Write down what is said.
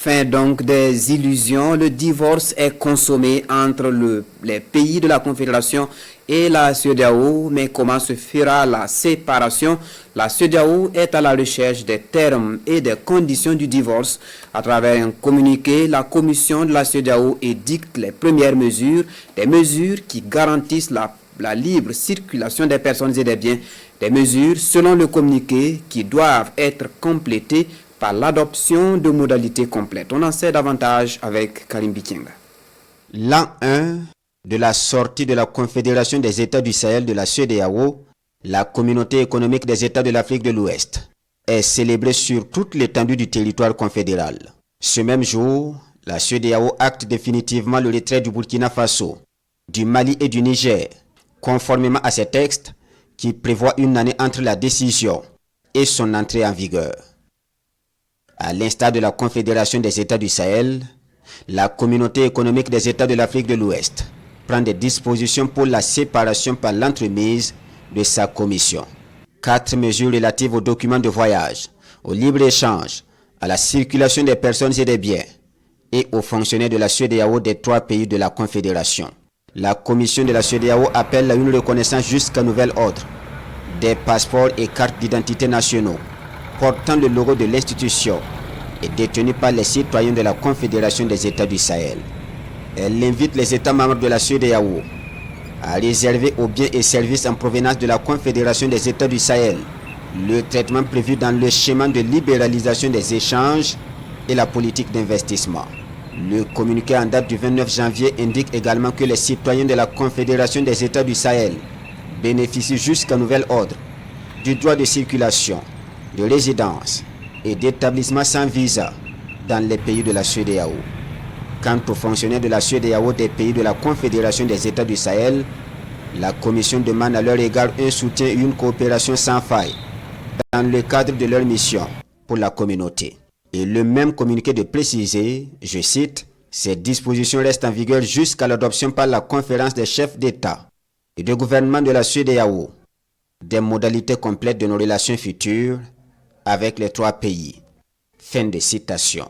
Fin donc des illusions, le divorce est consommé entre les pays de la Confédération et la CEDEAO. Mais comment se fera la séparation? La CEDEAO est à la recherche des termes et des conditions du divorce. À travers un communiqué, la commission de la CEDEAO édicte les premières mesures, des mesures qui garantissent la libre circulation des personnes et des biens, des mesures selon le communiqué qui doivent être complétées par l'adoption de modalités complètes. On en sait davantage avec Karim Bikenga. L'an 1 de la sortie de la Confédération des États du Sahel de la CEDEAO, la Communauté économique des États de l'Afrique de l'Ouest, est célébrée sur toute l'étendue du territoire confédéral. Ce même jour, la CEDEAO acte définitivement le retrait du Burkina Faso, du Mali et du Niger, conformément à ces textes qui prévoient une année entre la décision et son entrée en vigueur. À l'instar de la Confédération des États du Sahel, la Communauté économique des États de l'Afrique de l'Ouest prend des dispositions pour la séparation par l'entremise de sa commission. 4 mesures relatives aux documents de voyage, au libre-échange, à la circulation des personnes et des biens et aux fonctionnaires de la CEDEAO des 3 pays de la Confédération. La commission de la CEDEAO appelle à une reconnaissance jusqu'à nouvel ordre des passeports et cartes d'identité nationaux portant le logo de l'institution et détenu par les citoyens de la Confédération des États du Sahel. Elle invite les États membres de la CEDEAO à réserver aux biens et services en provenance de la Confédération des États du Sahel le traitement prévu dans le schéma de libéralisation des échanges et la politique d'investissement. Le communiqué en date du 29 janvier indique également que les citoyens de la Confédération des États du Sahel bénéficient jusqu'à nouvel ordre du droit de circulation, de résidence et d'établissement sans visa dans les pays de la CEDEAO. Quant aux fonctionnaires de la CEDEAO des pays de la Confédération des États du Sahel, la Commission demande à leur égard un soutien et une coopération sans faille dans le cadre de leur mission pour la communauté. Et le même communiqué de préciser, je cite, « Ces dispositions restent en vigueur jusqu'à l'adoption par la conférence des chefs d'État et de gouvernement de la CEDEAO des modalités complètes de nos relations futures avec les 3 pays. » Fin de citation.